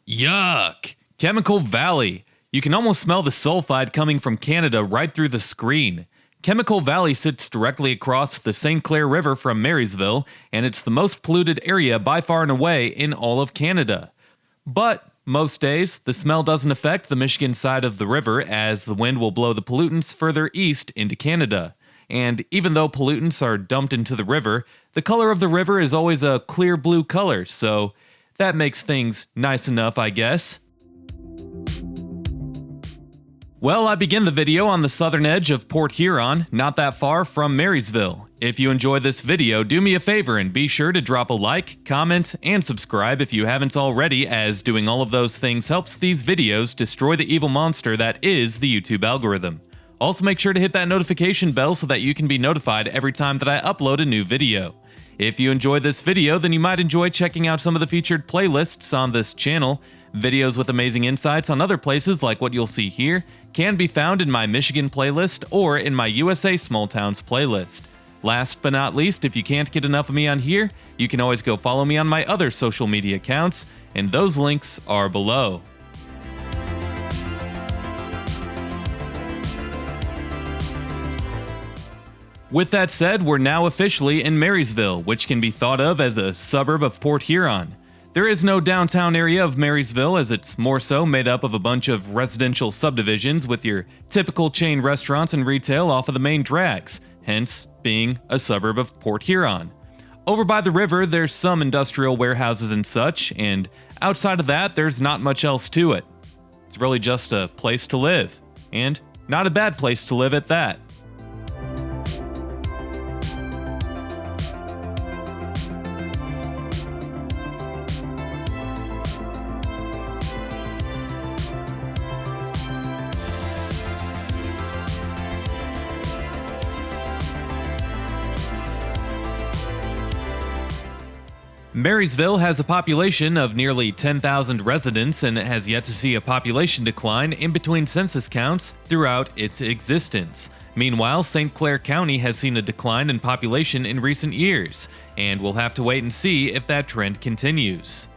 Yuck! Chemical Valley. You can almost smell the sulfide coming from Canada right through the screen. Chemical Valley sits directly across the St. Clair River from Marysville, and it's the most polluted area by far and away in all of Canada. But most days, the smell doesn't affect the Michigan side of the river, as the wind will blow the pollutants further east into Canada. And even though pollutants are dumped into the river, the color of the river is always a clear blue color, so that makes things nice enough, I guess. Well, I begin the video on the southern edge of Port Huron, not that far from Marysville. If you enjoyed this video, do me a favor and be sure to drop a like, comment, and subscribe if you haven't already, as doing all of those things helps these videos destroy the evil monster that is the YouTube algorithm. Also, make sure to hit that notification bell so that you can be notified every time that I upload a new video. If you enjoyed this video, then you might enjoy checking out some of the featured playlists on this channel. Videos with amazing insights on other places like what you'll see here can be found in my Michigan playlist or in my USA Small Towns playlist. Last but not least, if you can't get enough of me on here, you can always go follow me on my other social media accounts, and those links are below. With that said, we're now officially in Marysville, which can be thought of as a suburb of Port Huron. There is no downtown area of Marysville, as it's more so made up of a bunch of residential subdivisions with your typical chain restaurants and retail off of the main drags, hence being a suburb of Port Huron. Over by the river, there's some industrial warehouses and such, and outside of that, there's not much else to it. It's really just a place to live, and not a bad place to live at that. Marysville has a population of nearly 10,000 residents, and it has yet to see a population decline in between census counts throughout its existence. Meanwhile, St. Clair County has seen a decline in population in recent years, and we'll have to wait and see if that trend continues.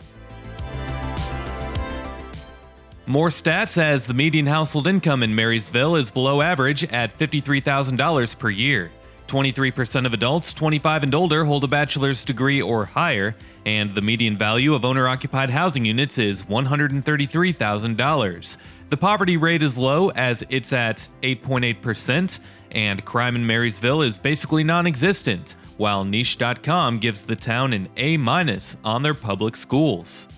More stats, as the median household income in Marysville is below average at $53,000 per year. 23% of adults 25 and older hold a bachelor's degree or higher, and the median value of owner-occupied housing units is $133,000. The poverty rate is low, as it's at 8.8%, and crime in Marysville is basically non-existent, while Niche.com gives the town an A- on their public schools.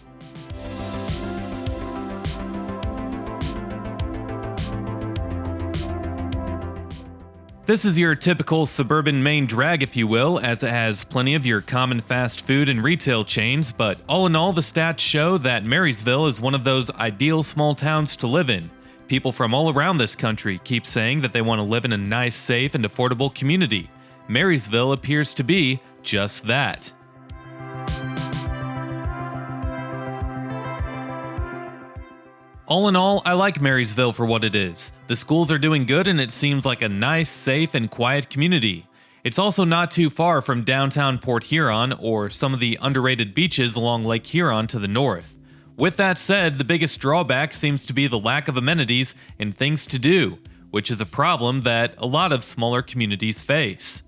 This is your typical suburban main drag, if you will, as it has plenty of your common fast food and retail chains, but all in all, the stats show that Marysville is one of those ideal small towns to live in. People from all around this country keep saying that they want to live in a nice, safe, and affordable community. Marysville appears to be just that. All in all, I like Marysville for what it is. The schools are doing good, and it seems like a nice, safe, and quiet community. It's also not too far from downtown Port Huron or some of the underrated beaches along Lake Huron to the north. With that said, the biggest drawback seems to be the lack of amenities and things to do, which is a problem that a lot of smaller communities face.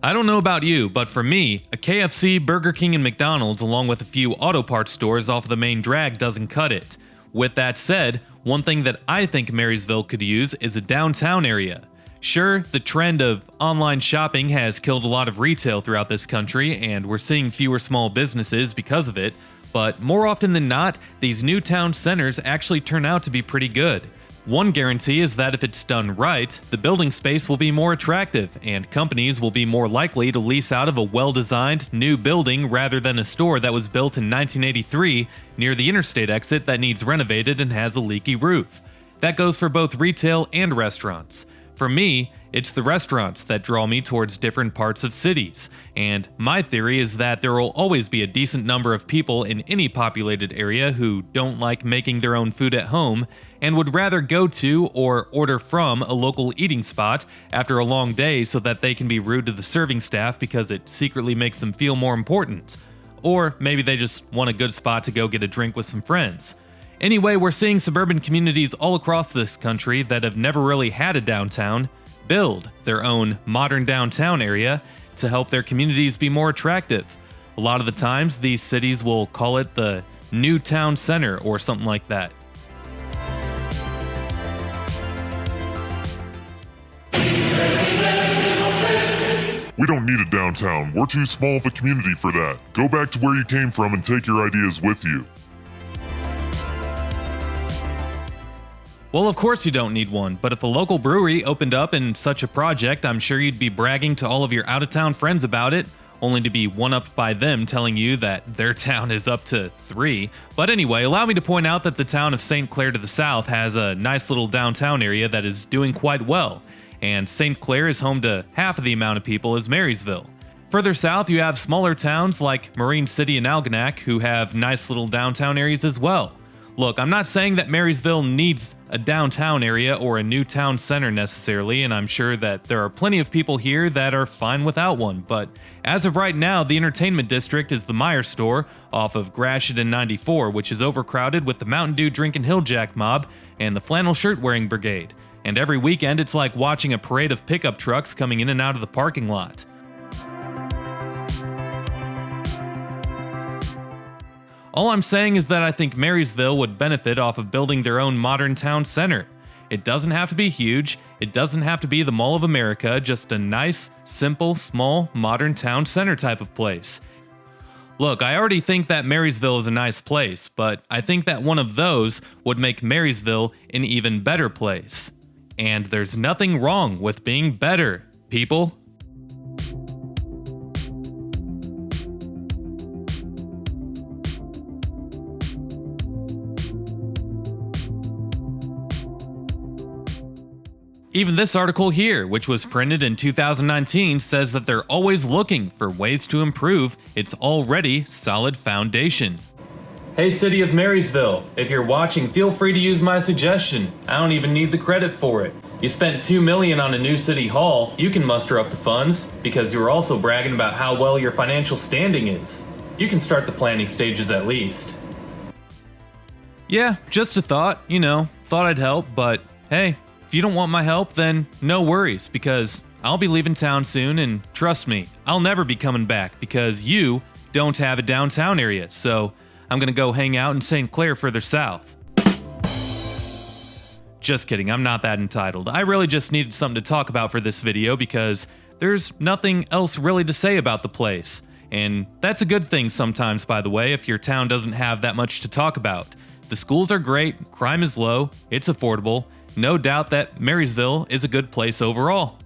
I don't know about you, but for me, a KFC, Burger King, and McDonald's along with a few auto parts stores off of the main drag doesn't cut it. With that said, one thing that I think Marysville could use is a downtown area. Sure, the trend of online shopping has killed a lot of retail throughout this country, and we're seeing fewer small businesses because of it, but more often than not, these new town centers actually turn out to be pretty good. One guarantee is that if it's done right, the building space will be more attractive, and companies will be more likely to lease out of a well-designed, new building rather than a store that was built in 1983 near the interstate exit that needs renovated and has a leaky roof. That goes for both retail and restaurants. For me, it's the restaurants that draw me towards different parts of cities, and my theory is that there will always be a decent number of people in any populated area who don't like making their own food at home and would rather go to or order from a local eating spot after a long day so that they can be rude to the serving staff because it secretly makes them feel more important. Or maybe they just want a good spot to go get a drink with some friends. Anyway, we're seeing suburban communities all across this country that have never really had a downtown build their own modern downtown area to help their communities be more attractive. A lot of the times, these cities will call it the new town center or something like that. We don't need a downtown. We're too small of a community for that. Go back to where you came from and take your ideas with you. Well, of course you don't need one, but if a local brewery opened up in such a project, I'm sure you'd be bragging to all of your out-of-town friends about it, only to be one-upped by them telling you that their town is up to 3. But anyway, allow me to point out that the town of St. Clair to the south has a nice little downtown area that is doing quite well, and St. Clair is home to half of the amount of people as Marysville. Further south, you have smaller towns like Marine City and Algonac who have nice little downtown areas as well. Look, I'm not saying that Marysville needs a downtown area or a new town center necessarily, and I'm sure that there are plenty of people here that are fine without one, but as of right now, the entertainment district is the Meyer store off of Gratiot and 94, which is overcrowded with the Mountain Dew drinking Hilljack mob and the flannel shirt wearing brigade. And every weekend, it's like watching a parade of pickup trucks coming in and out of the parking lot. All I'm saying is that I think Marysville would benefit off of building their own modern town center. It doesn't have to be huge, it doesn't have to be the Mall of America, just a nice, simple, small, modern town center type of place. Look, I already think that Marysville is a nice place, but I think that one of those would make Marysville an even better place. And there's nothing wrong with being better, people. Even this article here, which was printed in 2019, says that they're always looking for ways to improve its already solid foundation. Hey City of Marysville, if you're watching, feel free to use my suggestion. I don't even need the credit for it. You spent $2 million on a new city hall, you can muster up the funds, because you were also bragging about how well your financial standing is. You can start the planning stages at least. Yeah, just a thought, thought I'd help, but hey, if you don't want my help, then no worries, because I'll be leaving town soon, and trust me, I'll never be coming back, because you don't have a downtown area, so I'm gonna go hang out in St. Clair further south. Just kidding, I'm not that entitled. I really just needed something to talk about for this video, because there's nothing else really to say about the place. And that's a good thing sometimes, by the way, if your town doesn't have that much to talk about. The schools are great, crime is low, it's affordable. No doubt that Marysville is a good place overall.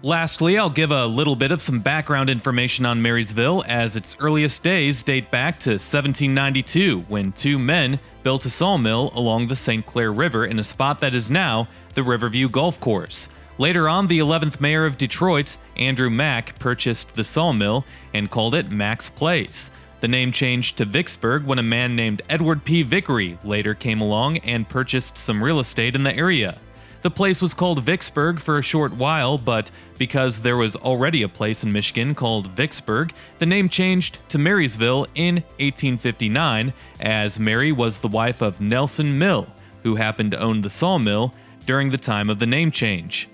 Lastly, I'll give a little bit of some background information on Marysville, as its earliest days date back to 1792, when 2 men built a sawmill along the St. Clair River in a spot that is now the Riverview Golf Course. Later on, the 11th mayor of Detroit, Andrew Mack, purchased the sawmill and called it Mack's Place. The name changed to Vicksburg when a man named Edward P. Vickery later came along and purchased some real estate in the area. The place was called Vicksburg for a short while, but because there was already a place in Michigan called Vicksburg, the name changed to Marysville in 1859, as Mary was the wife of Nelson Mill, who happened to own the sawmill during the time of the name change.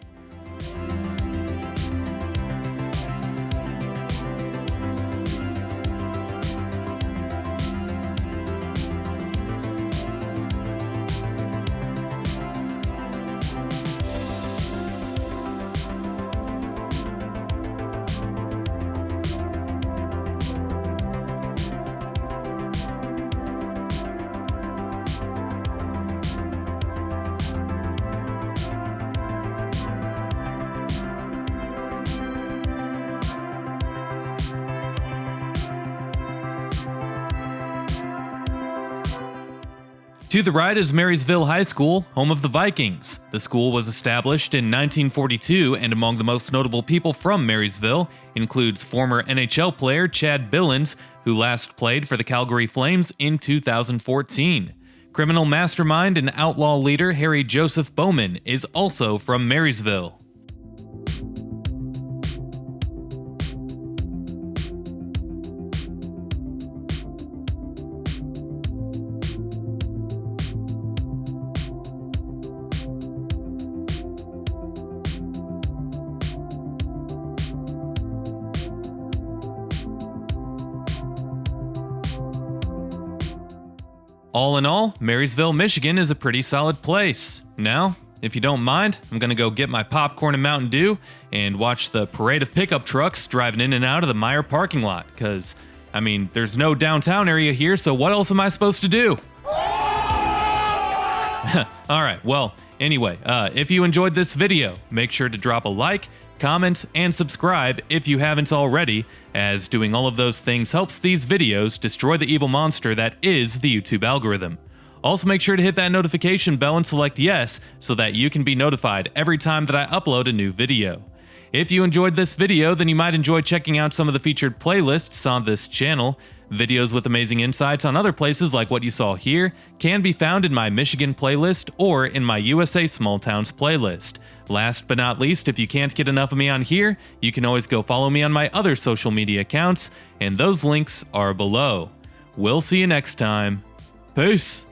To the right is Marysville High School, home of the Vikings. The school was established in 1942, and among the most notable people from Marysville includes former NHL player Chad Billins, who last played for the Calgary Flames in 2014. Criminal mastermind and outlaw leader Harry Joseph Bowman is also from Marysville. All in all, Marysville, Michigan is a pretty solid place. Now, if you don't mind, I'm gonna go get my popcorn and Mountain Dew and watch the parade of pickup trucks driving in and out of the Meyer parking lot, cause, I mean, there's no downtown area here, so what else am I supposed to do? Alright, well, anyway, if you enjoyed this video, make sure to drop a like, comment, and subscribe if you haven't already, as doing all of those things helps these videos destroy the evil monster that is the YouTube algorithm. Also make sure to hit that notification bell and select yes so that you can be notified every time that I upload a new video. If you enjoyed this video, then you might enjoy checking out some of the featured playlists on this channel. Videos with amazing insights on other places like what you saw here can be found in my Michigan playlist or in my USA Small Towns playlist. Last but not least, if you can't get enough of me on here, you can always go follow me on my other social media accounts, and those links are below. We'll see you next time. Peace!